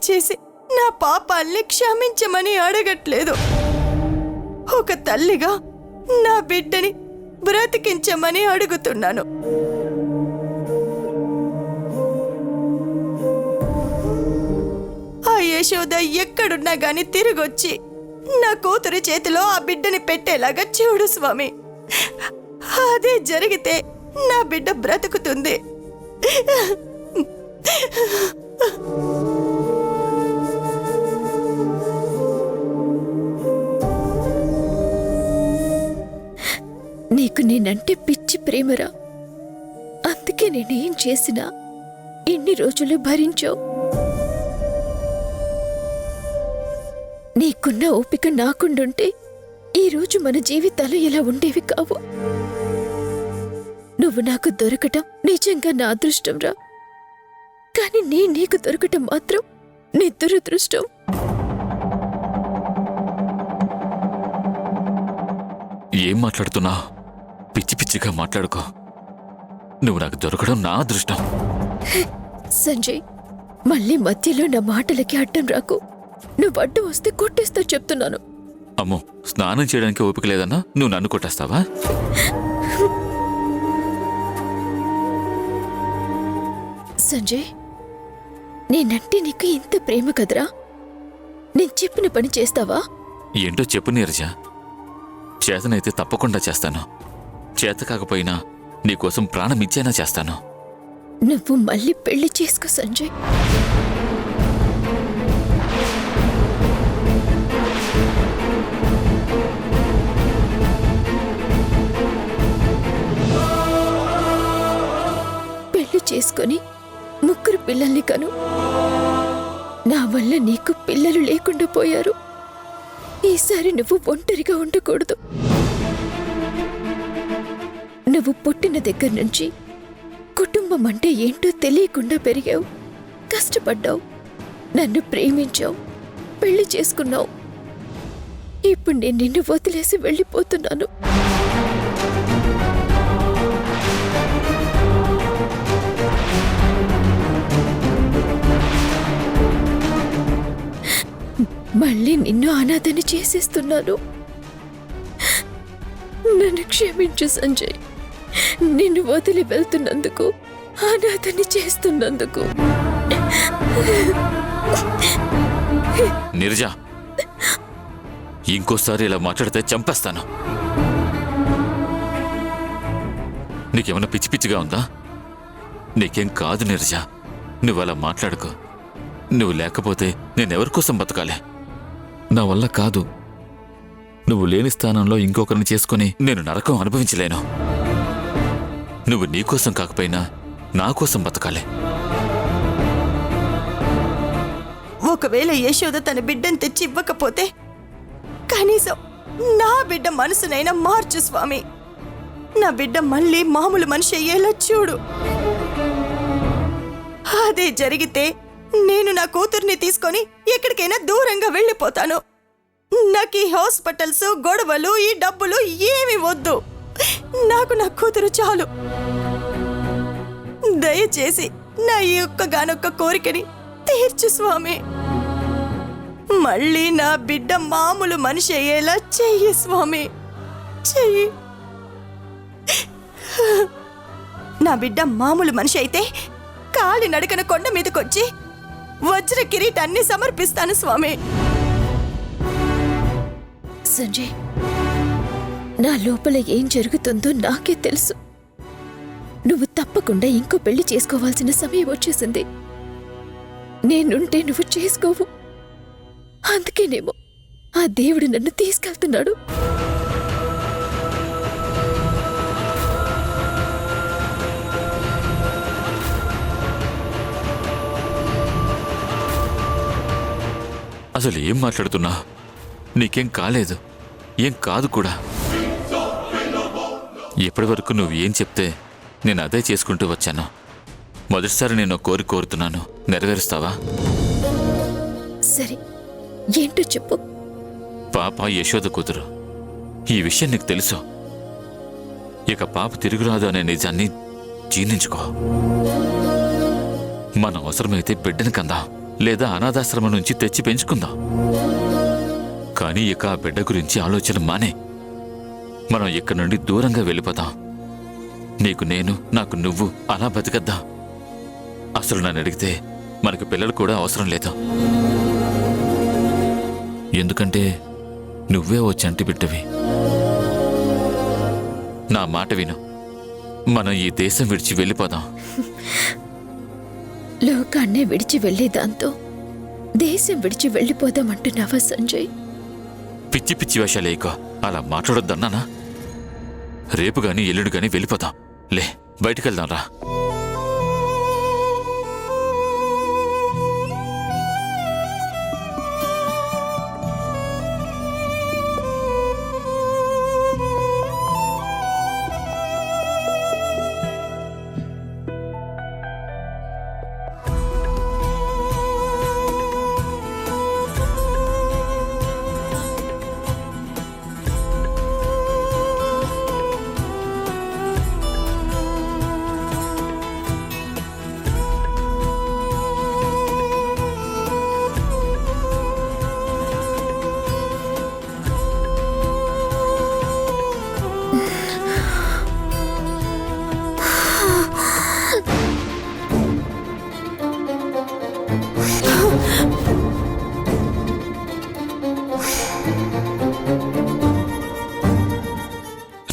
దయచేసి నా పాపాల్ని క్షమించమని అడగట్లేదు. ఒక తల్లిగా నా బిడ్డని బ్రతికించమని అడుగుతున్నాను. ఆ యశోద ఎక్కడున్నా గాని తిరిగొచ్చి నా కూతురి చేతిలో ఆ బిడ్డని పెట్టేలాగా చూడు స్వామి. అదే జరిగితే నా బిడ్డ బ్రతుకుతుంది. నీకు నేనంటే పిచ్చి ప్రేమరా. అందుకే నేనేం చేసినా ఇన్ని రోజులు భరించావు. నీకున్న ఓపిక నాకుండుంటే ఈరోజు మన జీవితాలు ఇలా ఉండేవి కావు. నువ్వు నాకు దొరకటం నిజంగా నా అదృష్టంరా. కానీ నీకు దొరకటం మాత్రం నీ దురదృష్టం. ఏం మాట్లాడుతున్నా? పిచ్చి పిచ్చిగా మాట్లాడుకో. నువ్వు నాకు దొరకడం నా అదృష్టం. సంజయ్, మళ్ళీ మధ్యలో నా మాటలకి అడ్డం రాకు. నువ్వు అడ్డు వస్తే కొట్టేస్తా చెప్తున్నాను. అమ్మో, స్నానం చేయడానికి ఓపిక లేదన్నా నువ్వు నన్ను కొట్టేస్తావా? సంజయ్, నేనంటే నీకు ఇంత ప్రేమ కదరా. నేను చెప్పిన పని చేస్తావా? ఏంటో చెప్పు నీరజ. చేతనైతే తప్పకుండా చేస్తాను. చేత కాకపోయినా నీకోసం ప్రాణం ఇచ్చేనా చేస్తాను. నువ్వు మళ్ళీ పెళ్లి చేసుకో సంజయ్. పెళ్లి చేసుకొని 3 పిల్లల్ని కను. నా వల్ల నీకు పిల్లలు లేకుండా పోయారు. ఈసారి నువ్వు ఒంటరిగా ఉండకూడదు. నువ్వు పుట్టిన దగ్గర నుంచి కుటుంబం అంటే ఏంటో తెలియకుండా పెరిగావు, కష్టపడ్డావు, నన్ను ప్రేమించావు, పెళ్లి చేసుకున్నావు. ఇప్పుడు నేను నిన్ను వదిలేసి వెళ్ళిపోతున్నాను. మళ్ళీ నిన్ను అనాథని చేసేస్తున్నాను. నన్ను క్షమించు సంజయ్. నిన్ను వదిలి వెళ్తున్నందుకు, అనాథని చేస్తున్నందుకు. నీరజ, ఇంకోసారి ఇలా మాట్లాడితే చంపేస్తాను. నీకేమన్నా పిచ్చి పిచ్చిగా ఉందా? నీకేం కాదు నీరజ. నువ్వు అలా మాట్లాడుకో. నువ్వు లేకపోతే నేనెవరి కోసం బతకాలి? నా వల్ల కాదు. నువ్వు లేని స్థానంలో ఇంకొకరిని చేసుకుని నేను నరకం అనుభవించలేను. నువ్వు నీకోసం కాకపోయినా నా కోసం బతకాలి. ఒకవేళ యశోద తన బిడ్డను తెచ్చి ఇవ్వకపోతే కనీసం నా బిడ్డ మనసునైనా మార్చు స్వామి. నా బిడ్డ మళ్ళీ మామూలు మనిషి అయ్యేలా చూడు. అదే జరిగితే నేను నా కూతుర్ని తీసుకొని ఎక్కడికైనా దూరంగా వెళ్ళిపోతాను. నాకు ఈ హాస్పిటల్స్, గొడవలు, ఈ డబ్బులు ఏమి వద్దు. నాకు నా కూతురు చాలు. దయచేసి నా ఈ ఒక్కగానొక్క కోరికని తీర్చు స్వామి. మళ్ళీ నా బిడ్డ మామూలు మనిషి అయ్యేలా చెయ్యి స్వామి, చెయ్యి. నా బిడ్డ మామూలు మనిషి అయితే కాలి నడకన కొండ మీదకొచ్చి వజ్ర కిరీటాన్ని సమర్పిస్తాను స్వామి. సంజయ్, నా లోపల ఏం జరుగుతుందో నాకే తెలుసు. నువ్వు తప్పకుండా ఇంకో పెళ్లి చేసుకోవాల్సిన సమయం వచ్చేసింది. నేనుంటే నువ్వు చేసుకోవు. అందుకేనేమో ఆ దేవుడు నన్ను తీసుకెళ్తున్నాడు. అసలు ఏం మాట్లాడుతున్నా? నీకేం కాలేదు, ఏం కాదు కూడా. ఇప్పటి వరకు నువ్వు ఏం చెప్తే నేను అదే చేసుకుంటూ వచ్చాను. మొదటిసారి నేను కోరుతున్నాను, నెరవేరుస్తావా? సరే, ఏంటో చెప్పు. పాప యశోద కూతురు. ఈ విషయం నీకు తెలుసు. ఇక పాప తిరుగురాదు అనే నిజాన్ని జీర్ణించుకో. మన అవసరమైతే బిడ్డని కందాం. లేదా అనాథాశ్రమం నుంచి తెచ్చి పెంచుకుందాం. కానీ ఇక ఆ బిడ్డ గురించి ఆలోచన మానే. మనం ఇక్కడి నుండి దూరంగా వెళ్ళిపోతాం. నీకు నేను, నాకు నువ్వు అలా బతికద్దాం. అసలు నన్ను అడిగితే మనకు పిల్లలు కూడా అవసరం లేదు. ఎందుకంటే నువ్వే ఓ చంటి బిడ్డవి. నా మాట విను, మనం ఈ దేశం విడిచి వెళ్ళిపోదాం. లోకాన్నే విడిచి వెళ్ళేదాంతో దేశం విడిచి వెళ్ళిపోదామంటున్నావా సంజయ్? పిచ్చి పిచ్చి వేషాలేకో అలా మాట్లాడొద్దన్నానా? రేపు గాని ఎల్లుండి గాని వెళ్ళిపోదాం. లే, బయటికెళ్దాం రా.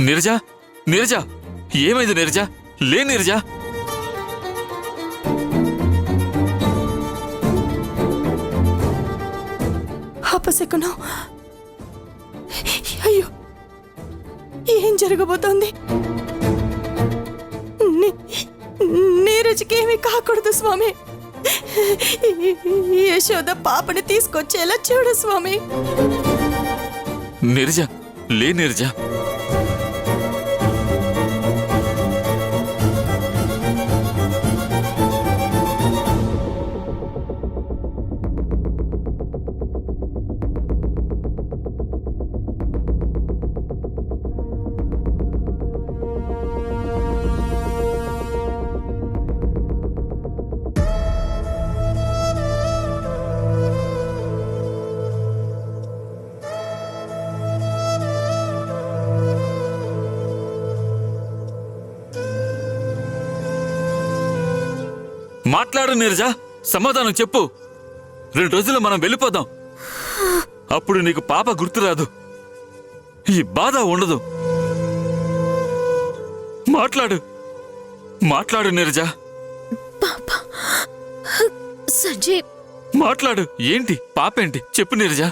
నీరజ, నీరజ, ఏమైంది నీరజ? లే నీరజ. అపశకునం. అయ్యో, ఏం జరగబోతోంది? నీరజకేమీ కాకూడదు స్వామి. యశోద పాపని తీసుకొచ్చేలా చూడు స్వామి. నీరజ, లే నీరజ. మాట్లాడు నీరజ, సమాధానం చెప్పు. 2 రోజుల్లో మనం వెళ్ళిపోదాం. అప్పుడు నీకు పాప గుర్తురాదు, ఈ బాధ ఉండదు. మాట్లాడు, మాట్లాడు నీరజ. పాపా సంజయ్, మాట్లాడు. ఏంటి పాపేంటి చెప్పు నీరజ.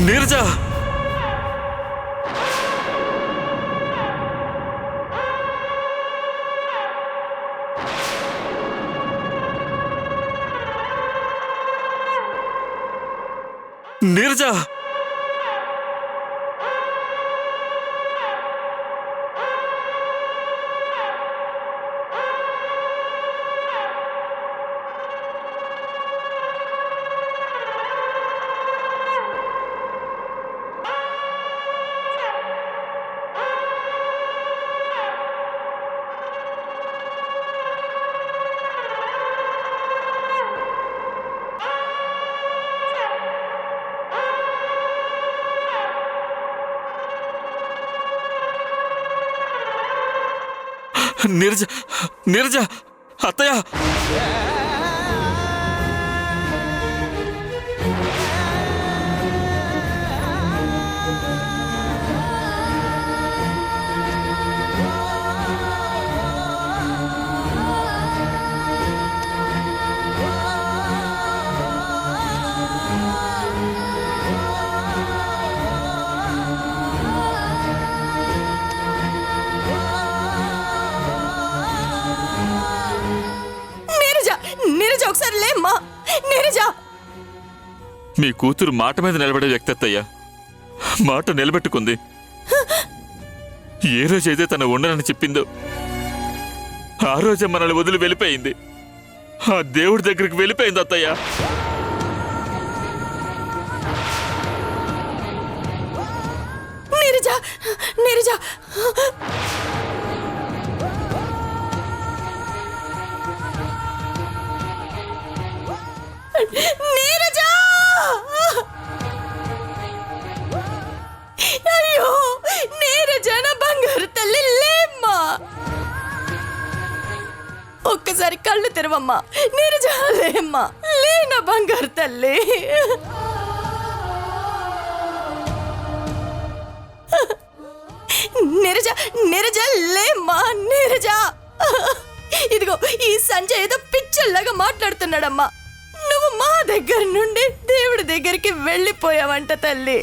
నీరజ, నీరజ. నీరజ, నీరజ, అత్తయ్య. నీరజ ఒకసారి లేమ్మా. నీరజ, మీ కూతురు మాట మీద నిలబడే వ్యక్తి అత్తయ్య. మాట నిలబెట్టుకుంది. ఏ రోజైతే తన ఉండనని చెప్పిందో ఆ రోజే మనల్ని వదిలి వెళ్ళిపోయింది. ఆ దేవుడి దగ్గరికి వెళ్ళిపోయింది అత్తయ్య. నీరజ, నీరజ, నీరజ! అయ్యో నీరజ, నా బంగారు తల్లి లేమ్మా. ఒక్కసారి కళ్ళు తెరవమ్మా. నీరజ లేమ్మా, లే నా బంగారు తల్లి. నీరజ, నీరజ లేమ్మా. నీరజ, ఇదిగో ఈ సంజయ్ ఏదో పిచ్చల్లాగా మాట్లాడుతున్నాడమ్మా. నువ్వు మా దగ్గర నుండి దేవుడి దగ్గరికి వెళ్ళిపోయావంట తల్లి.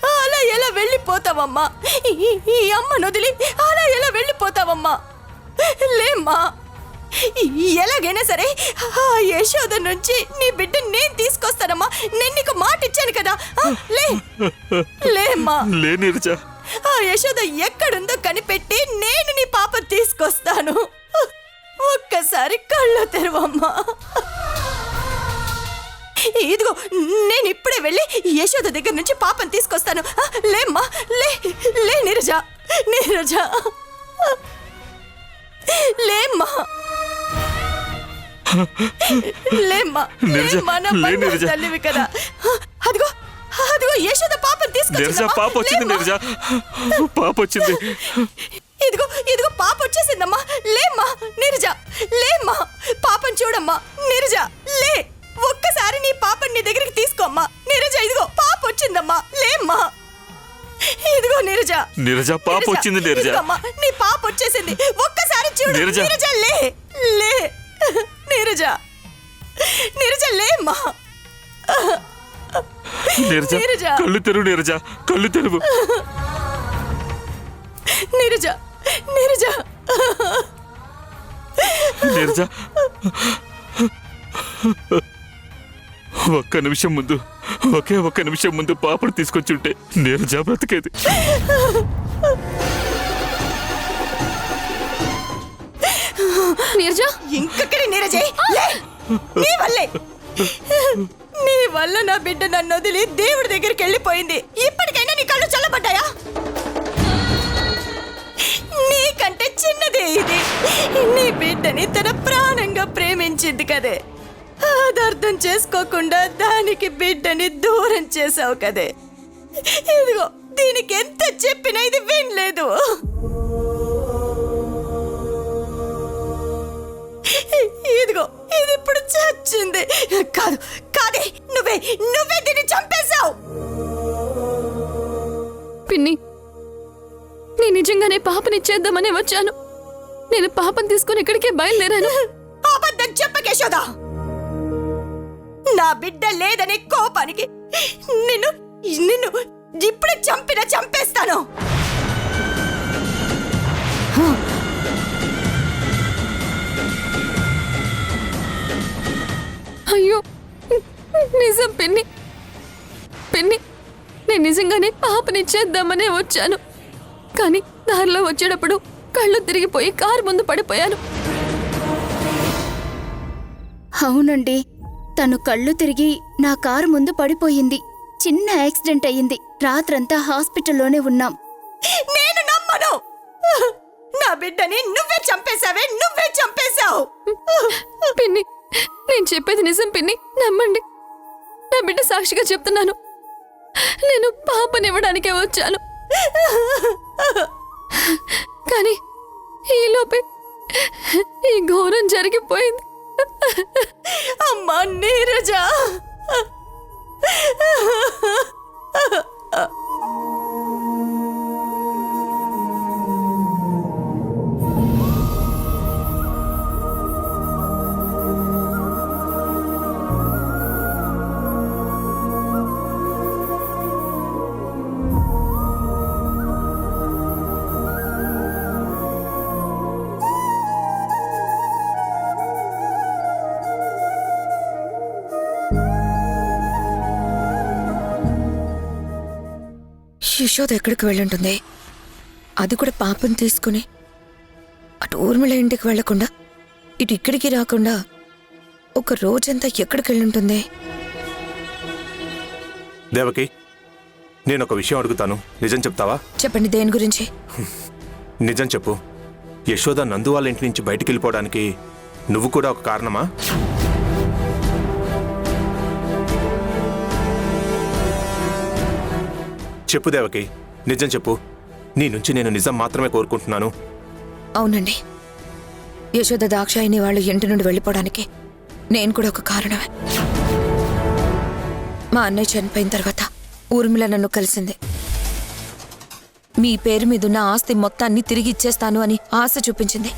అలా ఎలా వెళ్ళిపోతావమ్మా? ఈ అమ్మను వదిలి అలా ఎలా వెళ్ళిపోతావమ్మా? లేమ్మా, ఎలాగైనా సరే ఆ యశోద నుంచి నీ బిడ్డ నేను తీసుకొస్తానమ్మా. నేను నీకు మాట ఇచ్చాను కదా. లే, లేమ్మా. లే నీరజ. ఆ యశోద ఎక్కడుందో కనిపెట్టి నేను నీ పాప తీసుకొస్తాను. ఒక్కసారి కళ్ళు తెరవమ్మా. ఇదిగో నేను ఇప్పుడే వెళ్ళి యశోద దగ్గర నుంచి పాపని తీసుకొస్తాను. లేమ్మా, లే, లే నీరజ, నీరజ, లేమ్మా, లేమ్మా, లేమ్మా, నా బంగారు తల్లివి కదా. అదిగో, అదిగో యశోద పాపని తీసుకొచ్చింది. పాప వచ్చింది నీరజ, పాప వచ్చింది. ఇదిగో, ఇదిగో పాప వచ్చేసిందమ్మా. లేమ్మా నీరజ, లేమ్మా, పాపని చూడమ్మా. నీరజ లే, ఒక్కసారి నీ పాపని నీ దగ్గరికి తీసుకోమ్మా. నీరజ, ఇదిగో పాప వచ్చిందమ్మా. లేమ్మా, ఇదిగో నీరజ, నీరజ పాప వచ్చింది. నీరజ, నీ పాప వచ్చేసింది. ఒక్కసారి చూడు. నీరజ, లే, లే నీరజ, నీరజ లేమ్మా. నీరజ, కళ్ళు తెరువు. నీరజ, కళ్ళు తెరువు. నీరజ, నీరజ, నీరజ, ఒక్క నిమిషం ముందు, ఒక్క నిమిషం ముందు పాపను తీసుకొచ్చుంటే నీరజ బ్రతికేది. నీరజ, ఇంకొకటి నీరజే, లే. నీ వల్లే, నీ వల్ల నా బిడ్డ నన్ను వదిలి దేవుడి దగ్గరికి వెళ్ళిపోయింది. ఇప్పటికైనా నీ కళ్ళు చల్లబడ్డాయా? నీకంటే చిన్నదే ఇది. నీ బిడ్డని తన ప్రాణంగా ప్రేమించింది కదే. అది అర్థం చేసుకోకుండా దానికి బిడ్డని దూరం చేసావు కదే. ఇదిగో దీనికి ఎంత చెప్పినా ఇది వినలేదు. ఇదిగో ఇది ఇప్పుడు చచ్చింది. కాదు, కాదే, నువ్వే నువ్వే దీన్ని చంపేశావు. పిన్ని, నేను నిజంగానే పాపనిచ్చేద్దామని వచ్చాను. నేను పాపని తీసుకుని ఇక్కడికే బయలుదేరాను. అబద్ధం చెప్పకే యశోదా. నా బిడ్డ లేదనే కోపానికి నిన్ను నిన్ను ఇప్పుడే చంపేస్తాను. అయ్యో నిజం పిన్ని. పిన్ని, నేను నిజంగానే పాపనిచ్చేద్దామనే వచ్చాను. కానీ దారిలో వచ్చేటప్పుడు కళ్ళు తిరిగిపోయి కారు ముందు పడిపోయాను. అవునండి, తను కళ్ళు తిరిగి నా కారు ముందు పడిపోయింది. చిన్న యాక్సిడెంట్ అయ్యింది. రాత్రంతా హాస్పిటల్లోనే ఉన్నాం. నేను నమ్మను. నా బిడ్డని నువ్వే చంపేశావే, నువ్వే చంపేశావు. పిన్ని, నేను చెప్పేది నిజం పిన్ని, నమ్మండి. నా బిడ్డ సాక్షిగా చెప్తున్నాను. నేను పాపనివ్వడానికే వచ్చాను. కానీ ఈలోపే ఈ ఘోరం జరిగిపోయింది. అమ్మా నీరజ, యశోద ఎక్కడికి వెళ్ళుంటుంది? అది కూడా పాపం తీసుకుని అటు ఊర్మిళ ఇంటికి వెళ్లకుండా ఇటు ఇక్కడికి రాకుండా ఒక రోజంతా ఎక్కడికి వెళ్ళుంటుంది? దేవకి, నేను ఒక విషయం అడుగుతాను, నిజం చెప్తావా? చెప్పండి, దేని గురించి? నిజం చెప్పు. యశోద నందు వాళ్ళ ఇంటి నుంచి బయటికి వెళ్ళిపోవడానికి నువ్వు కూడా ఒక కారణమా? చెప్పు దేవకి, నిజం చెప్పు. నీ నుంచి నేను నిజం మాత్రమే కోరుకుంటున్నాను. అవునండి, యశోద దాక్షాయిని వాళ్ళు ఇంటి నుండి వెళ్ళిపోవడానికి నేను కూడా ఒక కారణమే. మా అన్నయ్య చనిపోయిన తర్వాత ఊర్మిళ నన్ను కలిసింది. మీ పేరు మీదున్న ఆస్తి మొత్తాన్ని తిరిగి ఇచ్చేస్తాను అని ఆశ చూపించింది.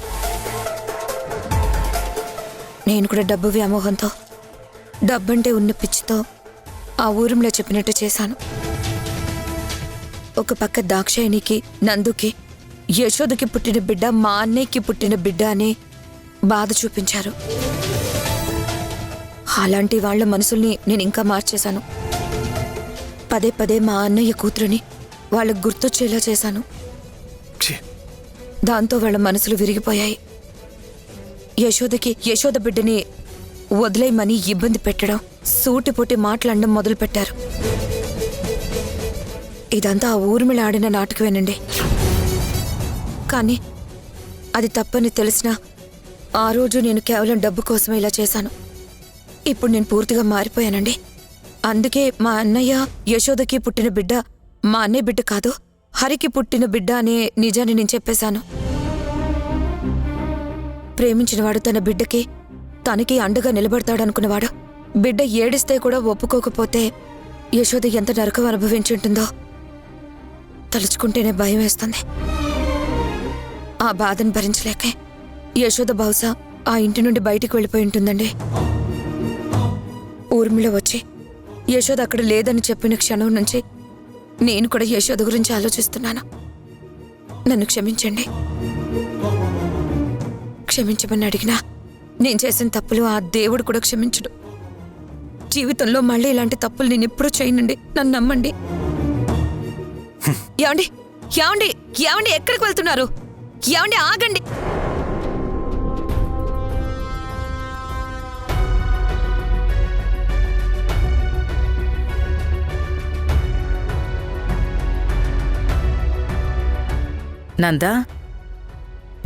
నేను కూడా డబ్బు వ్యామోహంతో, డబ్బంటే ఉన్న పిచ్చితో ఆ ఊర్మిళ చెప్పినట్టు చేశాను. ఒక పక్క దాక్షాయినికి, నందుకి, యశోదకి పుట్టిన బిడ్డ మా అన్నయ్యకి పుట్టిన బిడ్డ అని బాధ చూపించారు. అలాంటి వాళ్ళ మనసుల్ని నేను ఇంకా మార్చేశాను. పదే పదే మా అన్నయ్య కూతురుని వాళ్ళకు గుర్తొచ్చేలా చేశాను. ఛీ! దాంతో వాళ్ళ మనసులు విరిగిపోయాయి. యశోద బిడ్డని వదిలేయమని ఇబ్బంది పెట్టడం, సూటిపోటి మాట్లాడడం మొదలుపెట్టారు. ఇదంతా ఆ ఊర్మిళ ఆడిన నాటకమేనండి. కానీ అది తప్పని తెలిసినా ఆ రోజు నేను కేవలం డబ్బు కోసమే ఇలా చేశాను. ఇప్పుడు నేను పూర్తిగా మారిపోయానండి. అందుకే మా అన్నయ్య యశోదకి పుట్టిన బిడ్డ మా అన్నయ్య బిడ్డ కాదు, హరికి పుట్టిన బిడ్డ అనే నిజాన్ని నేను చెప్పేశాను. ప్రేమించినవాడు తన బిడ్డకి, తనకి అండగా నిలబడతాడనుకున్నవాడు బిడ్డ ఏడిస్తే కూడా ఒప్పుకోకపోతే యశోద ఎంత నరకం అనుభవించుంటుందో తలుచుకుంటేనే భయం వేస్తుంది. ఆ బాధను భరించలేకే యశోద బహుశా ఆ ఇంటి నుండి బయటికి వెళ్ళిపోయి ఉంటుందండి. ఊర్మిళ వచ్చి యశోద అక్కడ లేదని చెప్పిన క్షణం నుంచి నేను కూడా యశోద గురించి ఆలోచిస్తున్నాను. నన్ను క్షమించండి. క్షమించమని అడిగినా నేను చేసిన తప్పులు ఆ దేవుడు కూడా క్షమించడు. జీవితంలో మళ్ళీ ఇలాంటి తప్పులు నేను ఎప్పుడూ చేయనండి, నన్ను నమ్మండి. ఏమండి ఏమండి ఏమండి ఎక్కడికి వెళ్తున్నారు? ఏమండి ఆగండి. నందా,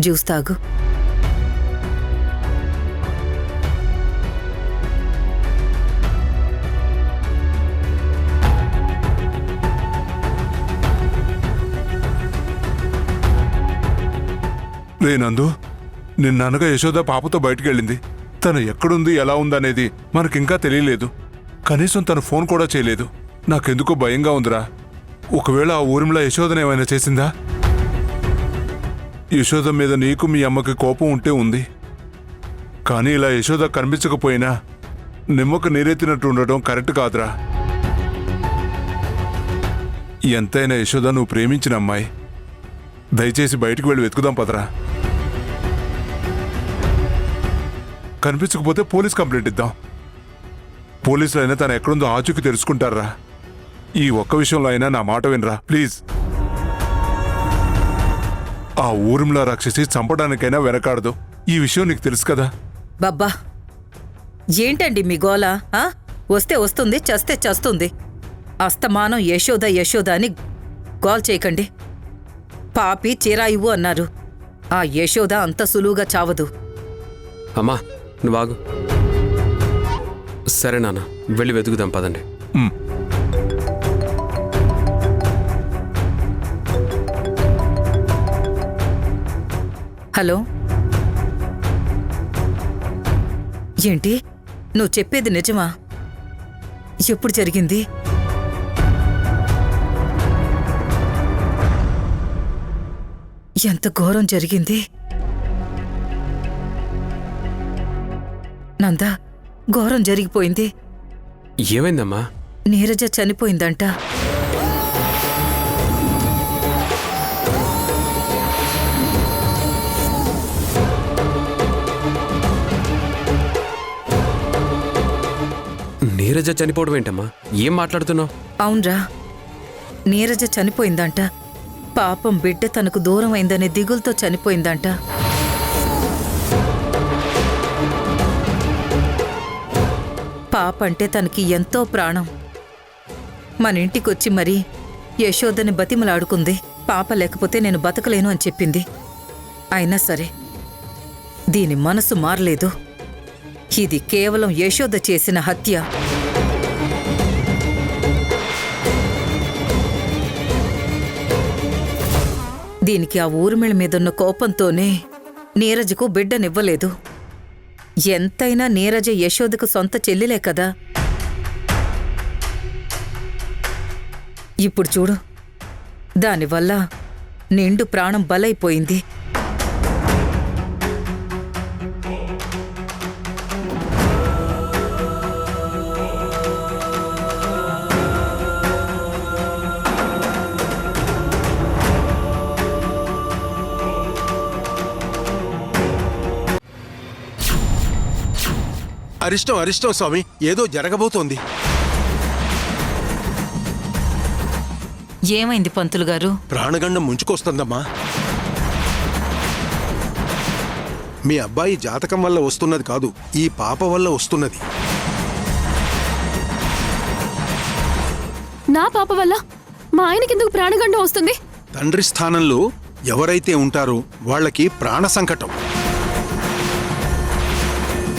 జ్యూస్ తాగు. నందు, నిన్ననగా యశోద పాపతో బయటికెళ్ళింది. తను ఎక్కడుంది, ఎలా ఉందనేది మనకింకా తెలియలేదు. కనీసం తను ఫోన్ కూడా చేయలేదు. నాకెందుకో భయంగా ఉందిరా. ఒకవేళ ఆ ఊరిమిలా యశోదనేమైనా చేసిందా? యశోద మీద నీకు మీ అమ్మకి కోపం ఉంటే ఉంది. కానీ ఇలా యశోద కనిపించకపోయినా నిమ్మకు నీరెత్తినట్టు ఉండటం కరెక్ట్ కాదురా. ఎంతైనా యశోద నువ్వు ప్రేమించిన అమ్మాయి. దయచేసి బయటికి వెళ్ళి వెతుకుదాం పదరా. కనిపించకపోతే పోలీస్ కంప్లైంట్ ఇద్దాం. పోలీసులు అయినా తను ఎక్కడుందో ఆచూకీ తెలుసుకుంటారా. ఈ ఒక్క విషయంలో అయినా నా మాట వినరా ప్లీజ్. ఆ ఊరిమిలా రాక్షసి చంపడానికైనా వెనకాడదు. ఈ విషయం నీకు తెలుసు కదా. బాబ్బా, ఏంటండి మీ గోల? వస్తే వస్తుంది, చస్తే చస్తుంది. అస్తమానం యశోద యశోద అని గోల్ చేయకండి. పాపి చిరాయివు అన్నారు. ఆ యశోద అంత సులువుగా చావదు. అమ్మా నువ్వు ఆగు. సరే నాన్న, వెళ్ళి వెతుకుదాం పదండి. హలో, ఏంటి నువ్వు చెప్పేది నిజమా? ఎప్పుడు జరిగింది? ఎంత ఘోరం జరిగింది? నందా, ఘోరం జరిగిపోయింది. ఏమైందమ్మా? నీరజ చనిపోయిందంట. నీరజ చనిపోవడం ఏంటమ్మా? ఏం మాట్లాడుతున్నావు? అవునరా, నీరజ చనిపోయిందంట. పాపం బిడ్డ తనకు దూరం అయిందనే దిగులతో చనిపోయిందంట. పాప అంటే తనకి ఎంతో ప్రాణం. మన ఇంటికొచ్చి మరీ యశోదని బతిమలాడుకుంది. పాప లేకపోతే నేను బతకలేను అని చెప్పింది. అయినా సరే దీని మనసు మారలేదు. ఇది కేవలం యశోద చేసిన హత్య. దీనికి ఆ ఊర్మిళ మీదున్న కోపంతోనే నీరజకు బిడ్డనివ్వలేదు. ఎంతైనా నీరజ యశోదకు సొంత చెల్లిలే కదా. ఇప్పుడు చూడు, దానివల్ల నిండు ప్రాణం బలైపోయింది. అరిష్టం అరిష్టం స్వామి, ఏదో జరగబోతోంది. ఏమైంది పంతులు గారు? ప్రాణగండం ముంచుకొస్తుందమ్మా. మీ అబ్బాయి జాతకం వల్ల వస్తున్నది కాదు, ఈ పాప వల్ల వస్తున్నది. నా పాప వల్ల మా ఆయనకెందుకు ప్రాణగండం వస్తుంది? తండ్రి స్థానంలో ఎవరైతే ఉంటారో వాళ్ళకి ప్రాణ సంకటం.